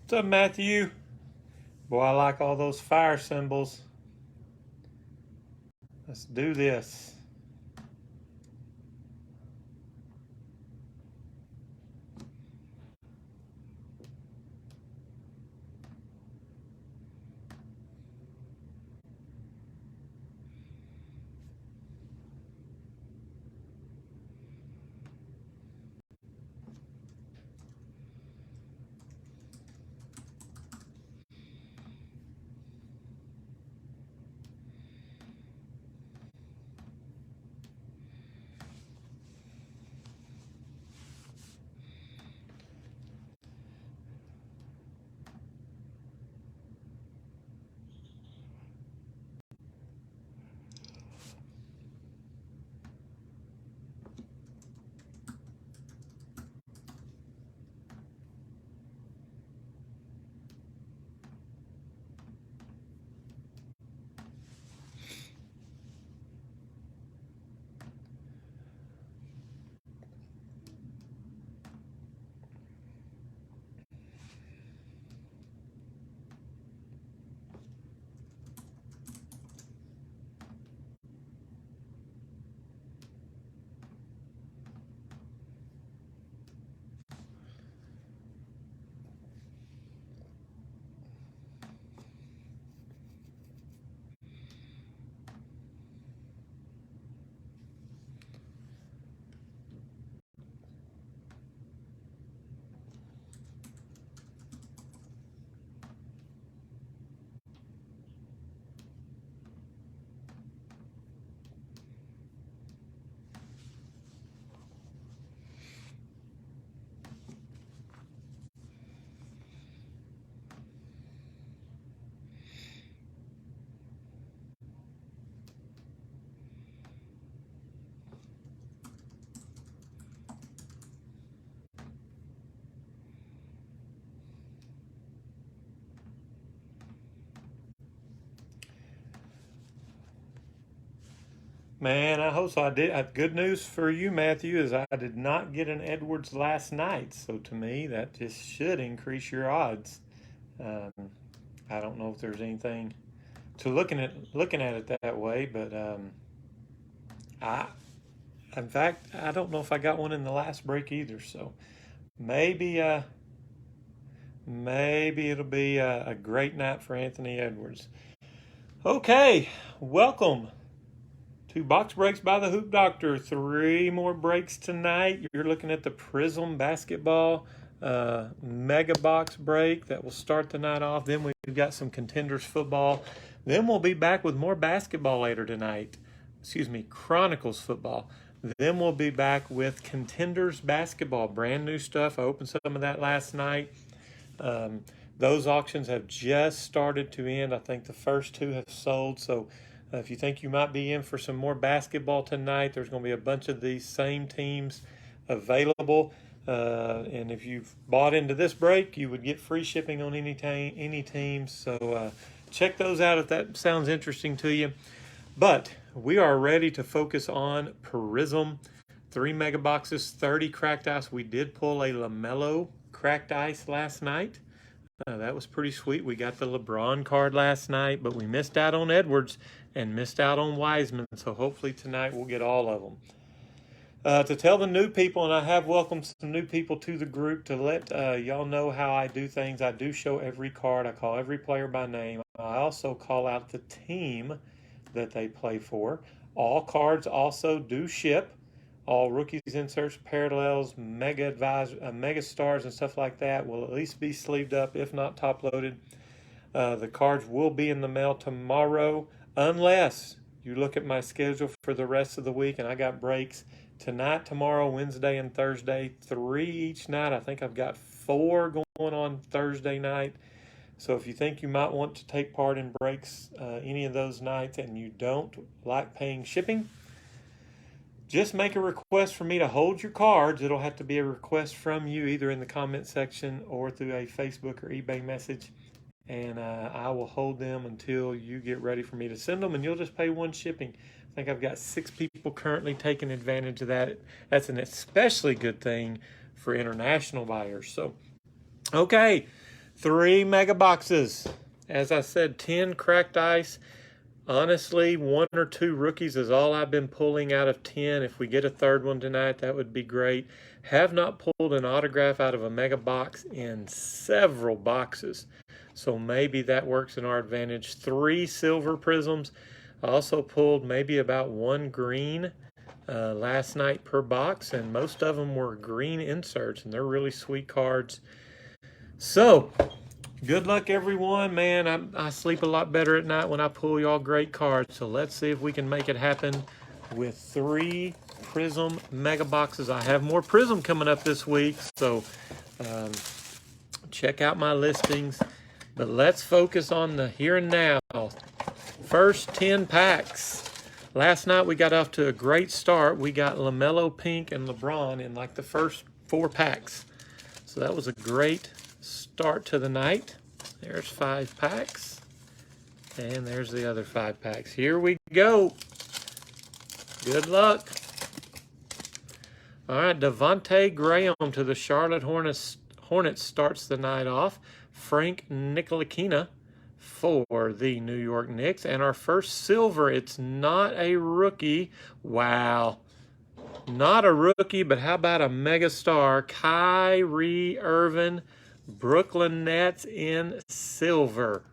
What's up, Matthew? Boy, I like all those fire symbols. Let's do this. Man, I hope so. I did. Good news for you, Matthew, is I did not get an Edwards last night. So to me, that just should increase your odds. Um, I don't know if there's anything to looking at it that way, but I, in fact, I don't know if I got one in the last break either. So maybe, maybe it'll be a great night for Anthony Edwards. Okay, welcome to Box Breaks by the Hoop Doctor. 3 more breaks tonight. You're looking at the Prizm basketball mega box break that will start the night off. Then we've got some Contenders football. Then we'll be back with more basketball later tonight. Excuse me, Chronicles football. Then we'll be back with Contenders basketball. Brand new stuff. I opened some of that last night. Those auctions have just started to end. I think the first 2 have sold. So if you think you might be in for some more basketball tonight, there's going to be a bunch of these same teams available. And if you've bought into this break, you would get free shipping on any teams. So check those out if that sounds interesting to you. But we are ready to focus on Prizm. 3 mega boxes, 30 cracked ice. We did pull a LaMelo cracked ice last night. That was pretty sweet. We got the LeBron card last night, but we missed out on Edwards and missed out on Wiseman. So hopefully tonight we'll get all of them. To tell the new people, and I have welcomed some new people to the group to let y'all know how I do things. I do show every card. I call every player by name. I also call out the team that they play for. All cards also do ship. All rookies, inserts, parallels, mega stars, and stuff like that will at least be sleeved up, if not top loaded. The cards will be in the mail tomorrow, unless you look at my schedule for the rest of the week, and I got breaks tonight, tomorrow, Wednesday, and Thursday. 3 each night. I think I've got 4 going on Thursday night. So if you think you might want to take part in breaks any of those nights and you don't like paying shipping, just make a request for me to hold your cards. It'll have to be a request from you either in the comment section or through a Facebook or eBay message. And I will hold them until you get ready for me to send them, and you'll just pay 1 shipping. I think I've got 6 people currently taking advantage of that. That's an especially good thing for international buyers. So, okay, 3 mega boxes. As I said, 10 cracked ice. Honestly, 1 or 2 rookies is all I've been pulling out of 10. If we get a third one tonight, that would be great. Have not pulled an autograph out of a mega box in several boxes, so maybe that works in our advantage. 3 silver prisms. I also pulled maybe about 1 green last night per box, and most of them were green inserts, and they're really sweet cards. So, good luck, everyone. Man, I sleep a lot better at night when I pull y'all great cards. So let's see if we can make it happen with 3 Prizm mega boxes. I have more Prizm coming up this week, so check out my listings. But let's focus on the here and now. First 10 packs. Last night we got off to a great start. We got LaMelo Pink and LeBron in like the first 4 packs. So that was a great start to the night. There's 5 packs. And there's the other 5 packs. Here we go. Good luck. All right, Devontae Graham to the Charlotte Hornets starts the night off. Frank Ntilikina for the New York Knicks. And our first silver, it's not a rookie. Wow. Not a rookie, but how about a mega star? Kyrie Irving, Brooklyn Nets in silver.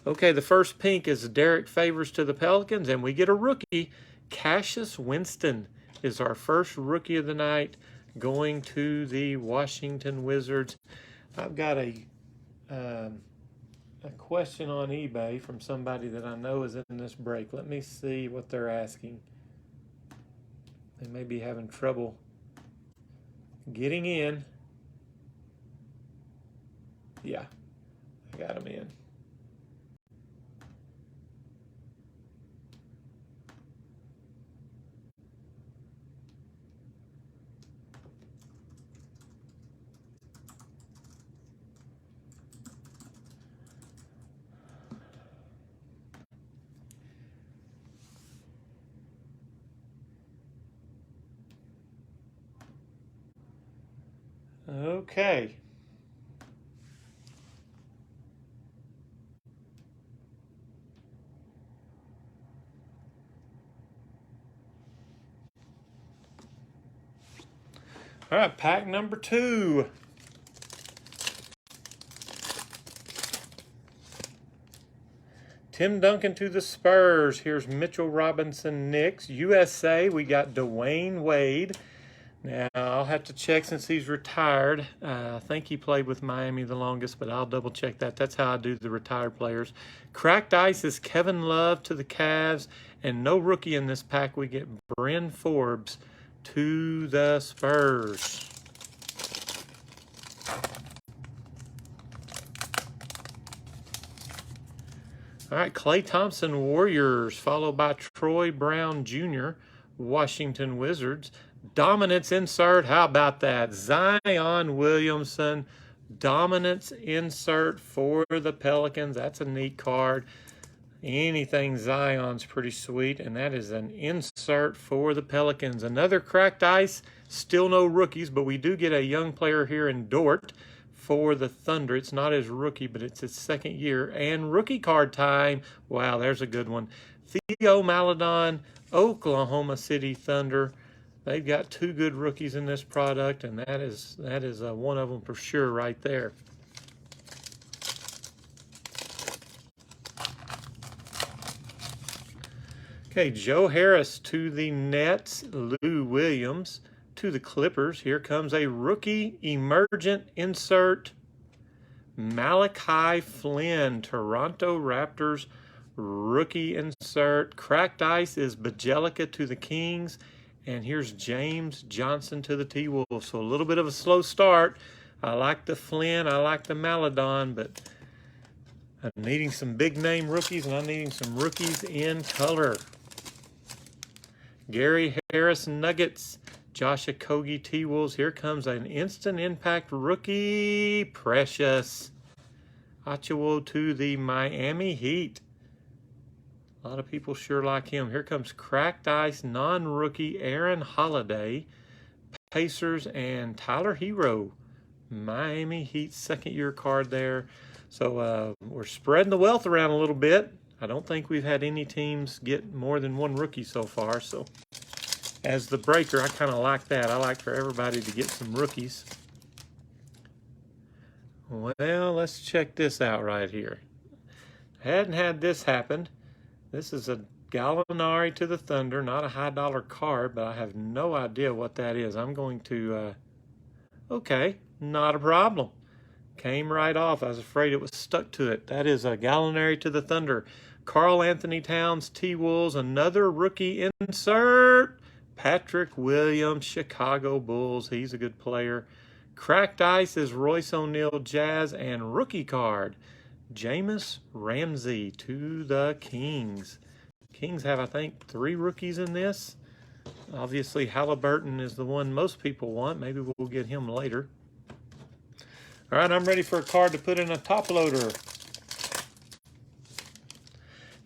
Okay, the first pink is Derek Favors to the Pelicans, and we get a rookie. Cassius Winston is our first rookie of the night going to the Washington Wizards. I've got a question on eBay from somebody that I know is in this break. Let me see what they're asking. They may be having trouble getting in. Yeah, I got them in. Okay. All right, pack number 2. Tim Duncan to the Spurs. Here's Mitchell Robinson Knicks. USA, we got Dwayne Wade. Now, I'll have to check since he's retired. I think he played with Miami the longest, but I'll double check that. That's how I do the retired players. Cracked ice is Kevin Love to the Cavs. And no rookie in this pack. We get Bryn Forbes to the Spurs. All right, Klay Thompson Warriors, followed by Troy Brown Jr., Washington Wizards. Dominance insert, how about that? Zion Williamson, dominance insert for the Pelicans. That's a neat card. Anything Zion's pretty sweet, and that is an insert for the Pelicans. Another cracked ice, still no rookies, but we do get a young player here in Dort for the Thunder. It's not his rookie, but it's his second year. And rookie card time. Wow, there's a good one. Theo Maledon, Oklahoma City Thunder. They've got 2 good rookies in this product, and that is one of them for sure right there. Okay, Joe Harris to the Nets. Lou Williams to the Clippers. Here comes a rookie emergent insert. Malachi Flynn, Toronto Raptors rookie insert. Cracked ice is Bjelica to the Kings. And here's James Johnson to the T-Wolves. So a little bit of a slow start. I like the Flynn, I like the Maledon, but I'm needing some big-name rookies, and I'm needing some rookies in color. Gary Harris Nuggets, Josh Okogie T-Wolves. Here comes an instant impact rookie, Precious Achiuwa to the Miami Heat. A lot of people sure like him. Here comes cracked ice non-rookie Aaron Holiday. Pacers, and Tyler Hero, Miami Heat second-year card there. So we're spreading the wealth around a little bit. I don't think we've had any teams get more than one rookie so far. So as the breaker, I kind of like that. I like for everybody to get some rookies. Well, let's check this out right here. I hadn't had this happen. This is a Gallinari to the Thunder, not a high dollar card, but I have no idea what that is. I'm going to, okay, not a problem. Came right off. I was afraid it was stuck to it. That is a Gallinari to the Thunder. Karl Anthony Towns, T-Wolves, another rookie insert. Patrick Williams, Chicago Bulls. He's a good player. Cracked Ice is Royce O'Neal, Jazz, and rookie card, Jameis Ramsey to the Kings. Kings have, I think, 3 rookies in this. Obviously, Halliburton is the one most people want. Maybe we'll get him later. All right, I'm ready for a card to put in a top loader.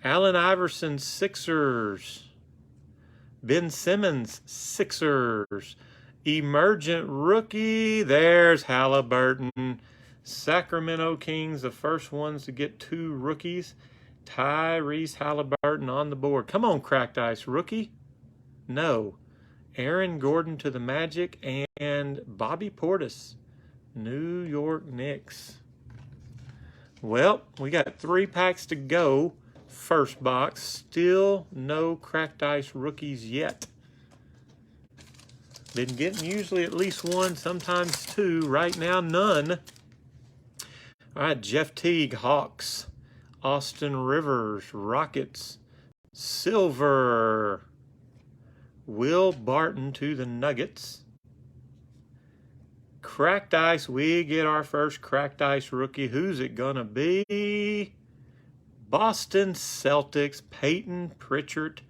Allen Iverson, Sixers. Ben Simmons, Sixers. Emergent rookie, there's Halliburton. Sacramento Kings, the first ones to get 2 rookies. Tyrese Halliburton on the board. Come on, Cracked Ice, rookie. No. Aaron Gordon to the Magic and Bobby Portis, New York Knicks. Well, we got 3 packs to go. First box, still no Cracked Ice rookies yet. Been getting usually at least 1, sometimes 2. Right now, none. All right, Jeff Teague, Hawks. Austin Rivers, Rockets. Silver. Will Barton to the Nuggets. Cracked Ice, we get our first Cracked Ice rookie. Who's it gonna be? Boston Celtics, Peyton Pritchard.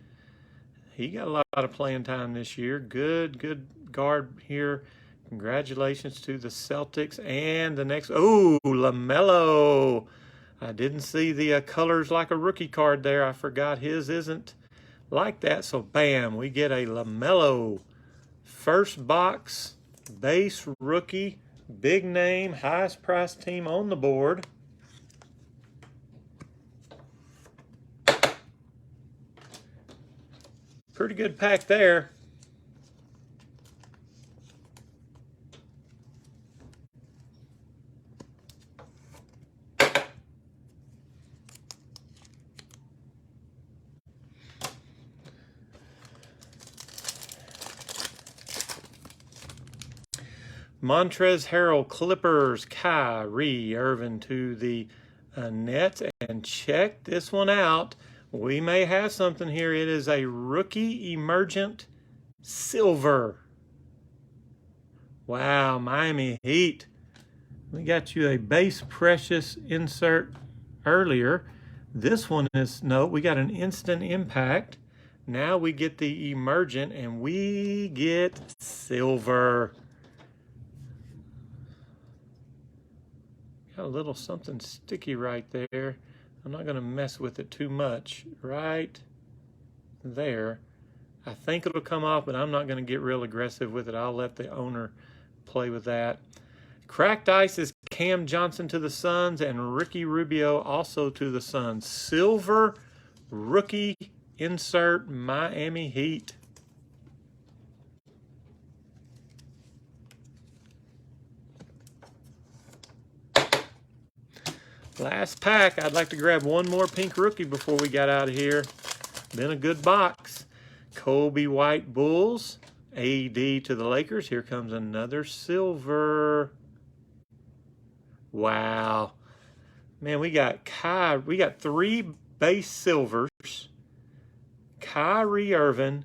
He got a lot of playing time this year. Good guard here. Congratulations to the Celtics. And the next, oh, LaMelo. I didn't see the colors like a rookie card there. I forgot his isn't like that. So, bam, we get a LaMelo. First box, base rookie, big name, highest priced team on the board. Pretty good pack there. Montrezl Harrell, Clippers, Kyrie Irving to the Nets. And check this one out. We may have something here. It is a rookie emergent silver. Wow, Miami Heat. We got you a base precious insert earlier. This one is, no, we got an instant impact. Now we get the emergent and we get silver. Got a little something sticky right there. I'm not going to mess with it too much. Right there. I think it'll come off, but I'm not going to get real aggressive with it. I'll let the owner play with that. Cracked Ice is Cam Johnson to the Suns and Ricky Rubio also to the Suns. Silver rookie insert Miami Heat. Last pack. I'd like to grab one more pink rookie before we got out of here. Been a good box. Kobe White Bulls. AD to the Lakers. Here comes another silver. Wow. Man, we got 3 base silvers. Kyrie Irving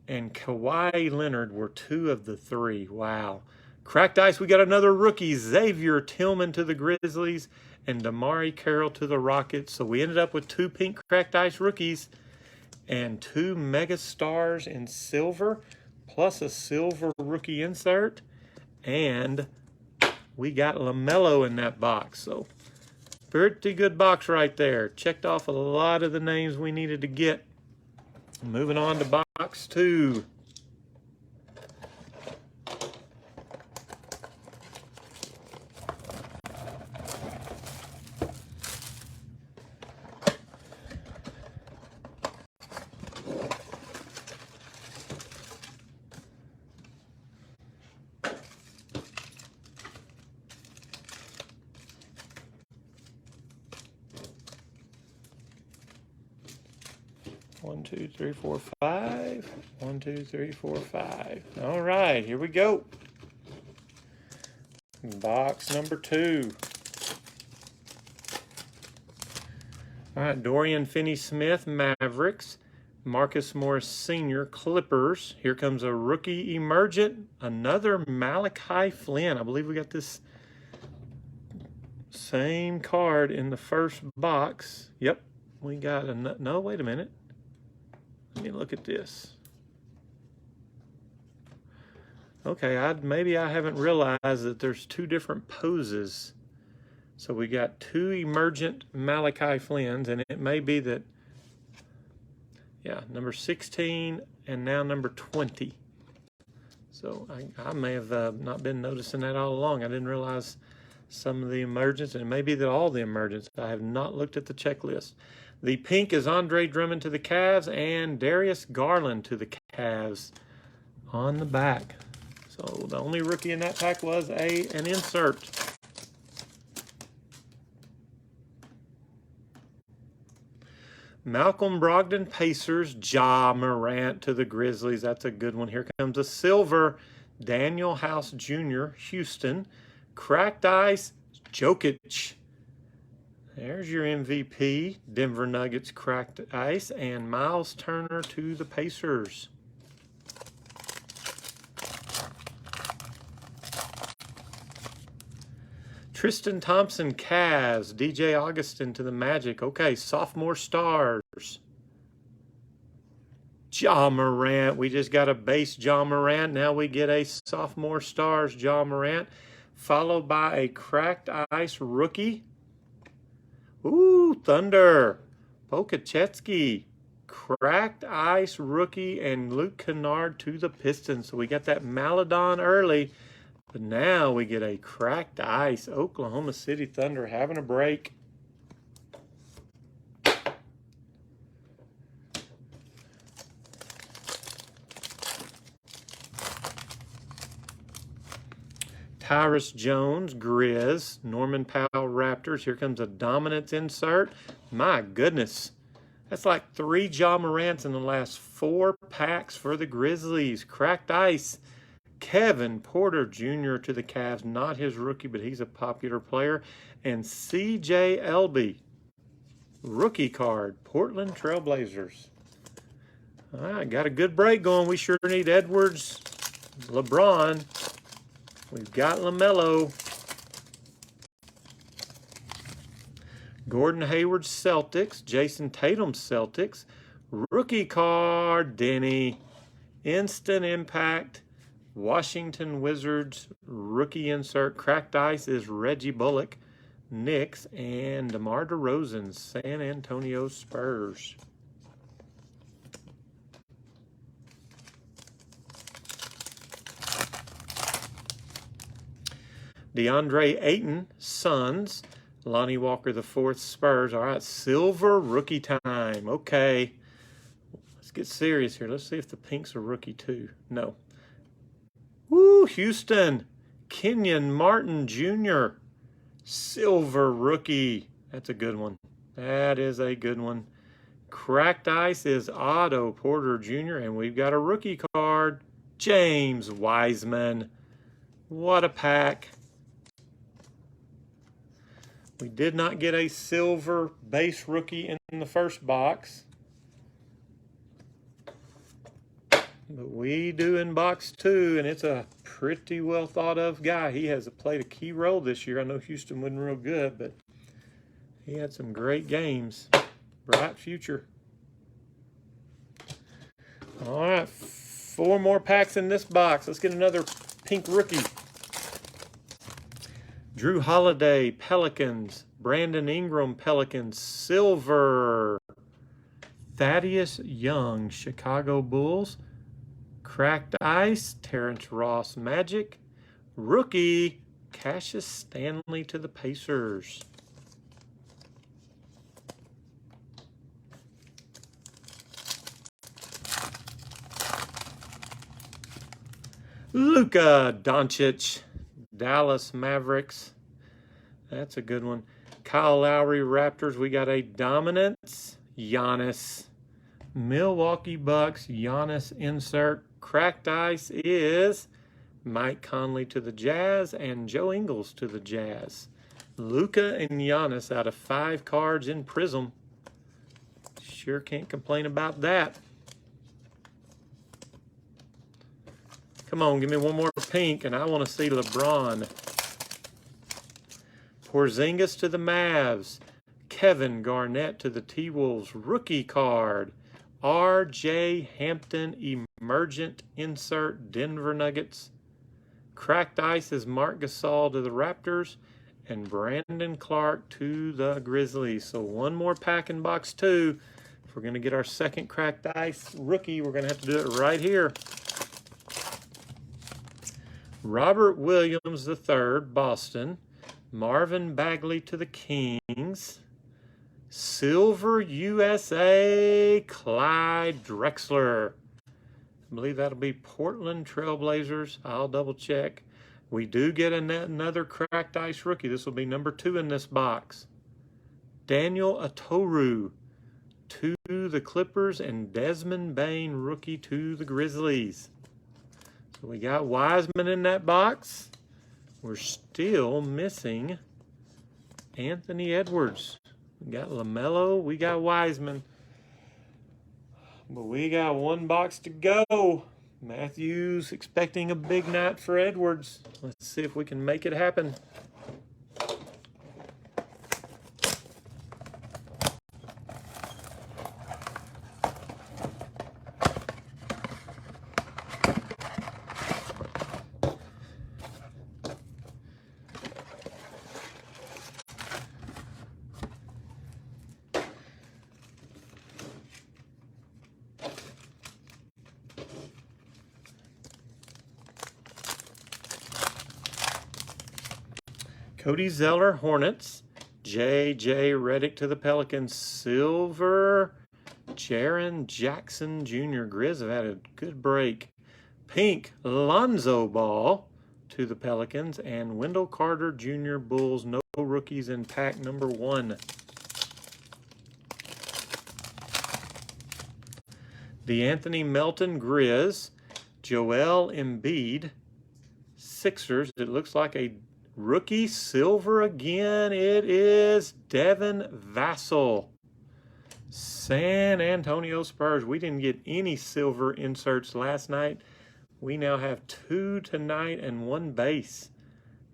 and Kawhi Leonard were 2 of the 3. Wow. Cracked Ice, we got another rookie, Xavier Tillman to the Grizzlies and Damari Carroll to the Rockets. So we ended up with 2 pink Cracked Ice rookies and 2 mega stars in silver, plus a silver rookie insert. And we got LaMelo in that box. So pretty good box right there. Checked off a lot of the names we needed to get. Moving on to box 2. 1, 2, 3, 4, 5. 1, 2, 3, 4, 5. All right, here we go. Box number 2. All right, Dorian Finney-Smith, Mavericks. Marcus Morris Sr., Clippers. Here comes a rookie emergent, another Malachi Flynn. I believe we got this same card in the first box. Yep, we got a, no, wait a minute. Let me look at this. Okay, maybe I haven't realized that there's 2 different poses. So we got 2 emergent Malachi Flynns, and it may be that, yeah, number 16 and now number 20. So I may have not been noticing that all along. I didn't realize some of the emergents, and it may be that all the emergents. I have not looked at the checklist. The pink is Andre Drummond to the Cavs and Darius Garland to the Cavs on the back. So the only rookie in that pack was an insert. Malcolm Brogdon, Pacers. Ja Morant to the Grizzlies. That's a good one. Here comes a silver. Daniel House Jr., Houston. Cracked ice, Jokic. There's your MVP. Denver Nuggets cracked ice. And Miles Turner to the Pacers. Tristan Thompson, Cavs. DJ Augustin to the Magic. Okay, sophomore stars. Ja Morant. We just got a base Ja Morant. Now we get a sophomore stars Ja Morant, followed by a cracked ice rookie. Ooh, Thunder. Pokachetsky. Cracked ice rookie and Luke Kennard to the Pistons. So we got that Maladon early. But now we get a cracked ice. Oklahoma City Thunder having a break. Tyrus Jones, Grizz. Norman Powell, Raptors. Here comes a dominance insert. My goodness. That's like 3 Ja Morants in the last 4 packs for the Grizzlies. Cracked ice. Kevin Porter Jr. to the Cavs. Not his rookie, but he's a popular player. And C.J. Elby. Rookie card. Portland Trailblazers. All right, got a good break going. We sure need Edwards, LeBron. We've got LaMelo. Gordon Hayward Celtics. Jason Tatum Celtics. Rookie card. Denny. Instant impact. Washington Wizards rookie insert. Cracked ice is Reggie Bullock, Knicks, and DeMar DeRozan, San Antonio Spurs. DeAndre Ayton, Suns. Lonnie Walker IV, Spurs. All right, silver rookie time. Okay, let's get serious here. Let's see if the pink's a rookie too. No. Woo, Houston. Kenyon Martin Jr. Silver rookie. That's a good one. That is a good one. Cracked ice is Otto Porter Jr. And we've got a rookie card. James Wiseman. What a pack. We did not get a silver base rookie in the first box. But we do in box 2, and it's a pretty well thought of guy. He has played a key role this year. I know Houston wasn't real good, but he had some great games. Bright future. All right, 4 more packs in this box. Let's get another pink rookie. Drew Holiday, Pelicans. Brandon Ingram, Pelicans. Silver. Thaddeus Young, Chicago Bulls. Cracked ice, Terrence Ross, Magic. Rookie, Cassius Stanley to the Pacers. Luka Doncic, Dallas Mavericks. That's a good one. Kyle Lowry, Raptors. We got a dominance. Giannis. Milwaukee Bucks, Giannis insert. Cracked ice is Mike Conley to the Jazz and Joe Ingles to the Jazz. Luka and Giannis out of 5 cards in Prizm. Sure can't complain about that. Come on, give me one more pink, and I want to see LeBron. Porzingis to the Mavs. Kevin Garnett to the T-Wolves. Rookie card. R.J. Hampton Emergent insert Denver Nuggets. Cracked ice is Marc Gasol to the Raptors. And Brandon Clark to the Grizzlies. So one more pack in box 2. If we're going to get our second cracked ice rookie, we're going to have to do it right here. Robert Williams III, Boston. Marvin Bagley to the Kings. Silver USA, Clyde Drexler. I believe that'll be Portland Trailblazers. I'll double check. We do get another cracked ice rookie. This will be number 2 in this box. Daniel Atoru to the Clippers and Desmond Bain rookie to the Grizzlies. So we got Wiseman in that box. We're still missing Anthony Edwards. We got LaMelo, we got Wiseman. But we got one box to go. Matthews expecting a big night for Edwards. Let's see if we can make it happen. Cody Zeller, Hornets. J.J. Redick to the Pelicans. Silver. Jaren Jackson Jr. Grizz have had a good break. Pink, Lonzo Ball to the Pelicans. And Wendell Carter Jr. Bulls. No rookies in pack number 1. The Anthony Melton Grizz. Joel Embiid. Sixers. It looks like a rookie silver again. It is Devin Vassell. San Antonio Spurs. We didn't get any silver inserts last night. We now have 2 tonight and 1 base.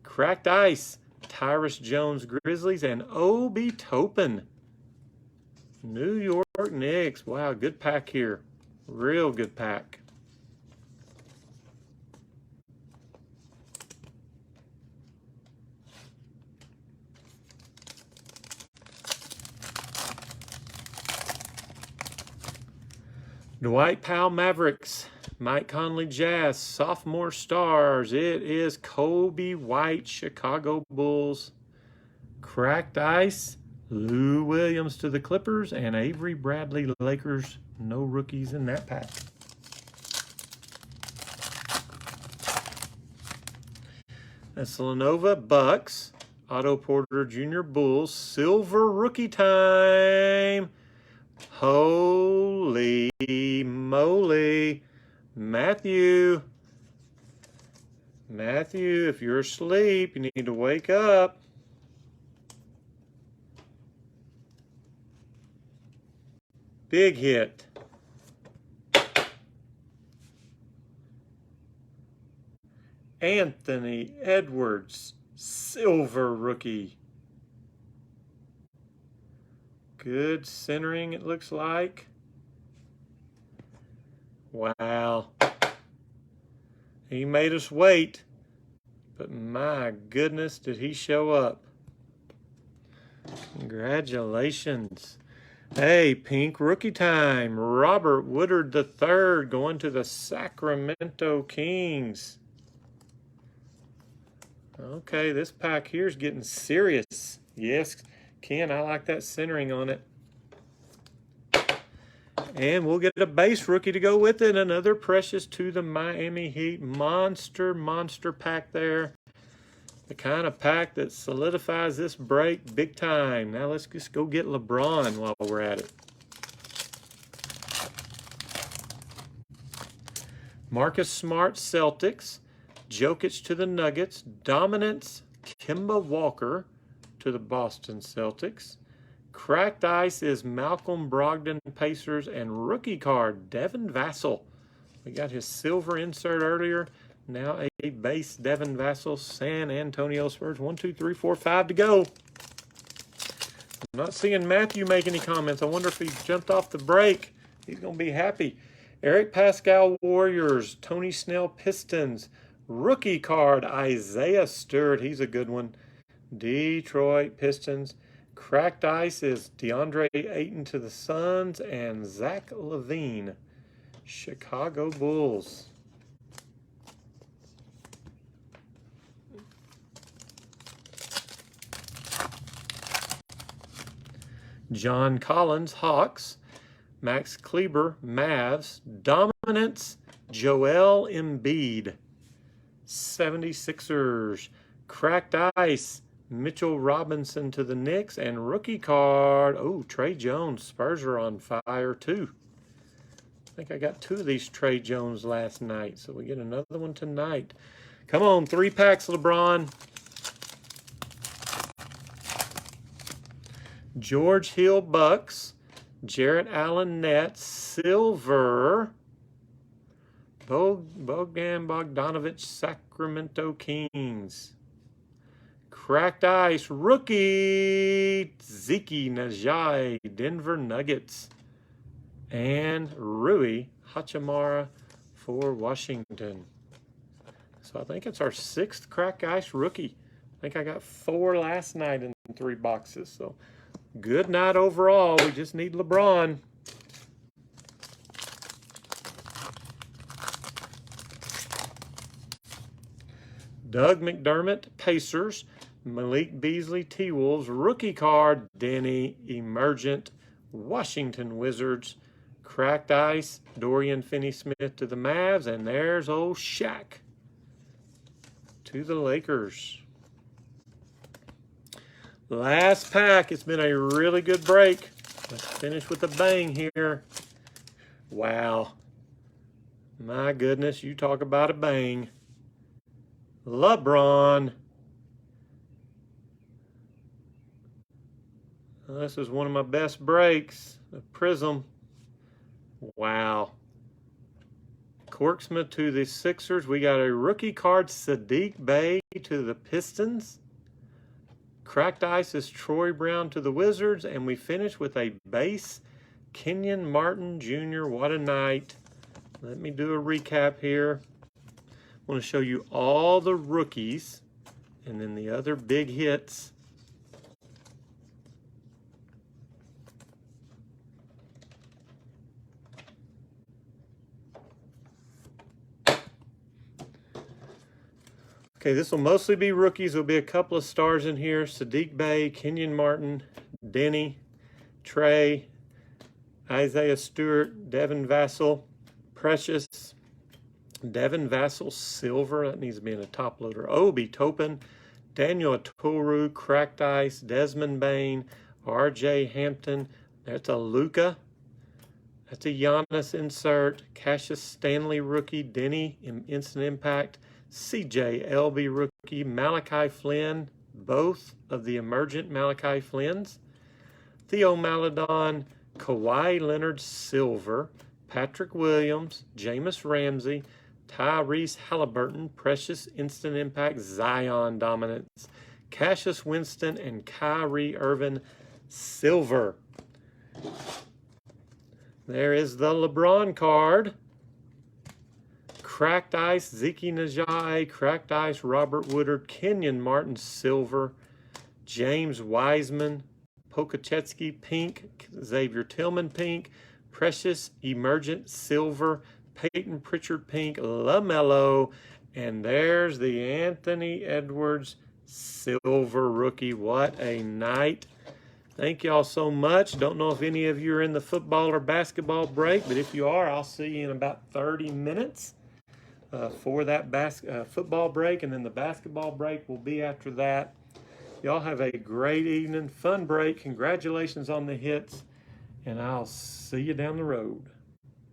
Cracked ice. Tyrus Jones Grizzlies and Obi Toppin. New York Knicks. Wow, good pack here. Real good pack. Dwight Powell Mavericks, Mike Conley Jazz, Sophomore Stars. It is Kobe White Chicago Bulls. Cracked ice, Lou Williams to the Clippers and Avery Bradley Lakers. No rookies in that pack. That's Lenovo Bucks, Otto Porter Jr. Bulls. Silver rookie time. Holy moly. Matthew, if you're asleep, you need to wake up. Big hit. Anthony Edwards, silver rookie. Good centering, it looks like. Wow. He made us wait, but my goodness, did he show up. Congratulations. Hey, pink rookie time. Robert Woodard III going to the Sacramento Kings. Okay, this pack here is getting serious. Yes, Ken, I like that centering on it. And we'll get a base rookie to go with it. Another Precious to the Miami Heat. Monster pack there. The kind of pack that solidifies this break big time. Now let's just go get LeBron while we're at it. Marcus Smart, Celtics. Jokic to the Nuggets. Dominance, Kemba Walker to the Boston Celtics. Cracked ice is Malcolm Brogdon, Pacers, and rookie card, Devin Vassell. We got his silver insert earlier. Now a base Devin Vassell, San Antonio Spurs. 1, 2, 3, 4, 5 to go. I'm not seeing Matthew make any comments. I wonder if he jumped off the break. He's going to be happy. Eric Pascal, Warriors. Tony Snell, Pistons. Rookie card, Isaiah Stewart. He's a good one. Detroit Pistons. Cracked ice is DeAndre Ayton to the Suns and Zach LaVine, Chicago Bulls. John Collins, Hawks. Max Kleber, Mavs. Dominance, Joel Embiid, 76ers. Cracked ice, Mitchell Robinson to the Knicks, and rookie card, oh, Trey Jones. Spurs are on fire too. I think I got 2 of these Trey Jones last night, so we get another one tonight. Come on, 3 packs, LeBron. George Hill, Bucks. Jarrett Allen, Nets. Silver, Bogdan Bogdanovich, Sacramento Kings. Cracked ice, rookie, Zeke Najai, Denver Nuggets. And Rui Hachimura for Washington. So I think it's our 6th cracked ice rookie. I think I got 4 last night in 3 boxes. So good night overall. We just need LeBron. Doug McDermott, Pacers. Malik Beasley, T-Wolves. Rookie card, Denny Emergent, Washington Wizards. Cracked ice, Dorian Finney-Smith to the Mavs. And there's old Shaq to the Lakers. Last pack. It's been a really good break. Let's finish with a bang here. Wow. My goodness, you talk about a bang. LeBron. This is one of my best breaks. The Prizm. Wow. Corksma to the Sixers. We got a rookie card, Sadiq Bey to the Pistons. Cracked ice is Troy Brown to the Wizards. And we finish with a base, Kenyon Martin Jr. What a night. Let me do a recap here. I want to show you all the rookies and then the other big hits. Okay, this will mostly be rookies. There'll be a couple of stars in here. Sadiq Bey, Kenyon Martin, Denny, Trey, Isaiah Stewart, Devin Vassell, Precious, Devin Vassell, Silver. That needs to be in a top loader. Obi Toppin, Daniel Atoru, Cracked Ice, Desmond Bain, R.J. Hampton. That's a Luka. That's a Giannis insert. Cassius Stanley rookie, Denny, Instant Impact. CJ LB rookie, Malachi Flynn, both of the emergent Malachi Flynns. Theo Maledon, Kawhi Leonard Silver, Patrick Williams, Jameis Ramsey, Tyrese Halliburton, Precious Instant Impact, Zion Dominance, Cassius Winston, and Kyrie Irving Silver. There is the LeBron card. Cracked Ice, Zeke Najai, Cracked Ice, Robert Woodard, Kenyon Martin Silver, James Wiseman, Pokachetsky Pink, Xavier Tillman Pink, Precious Emergent Silver, Peyton Pritchard Pink, LaMelo, and there's the Anthony Edwards Silver rookie. What a night. Thank y'all so much. Don't know if any of you are in the football or basketball break, but if you are, I'll see you in about 30 minutes. For that football break, and then the basketball break will be after that. Y'all have a great evening, fun break. Congratulations on the hits, and I'll see you down the road.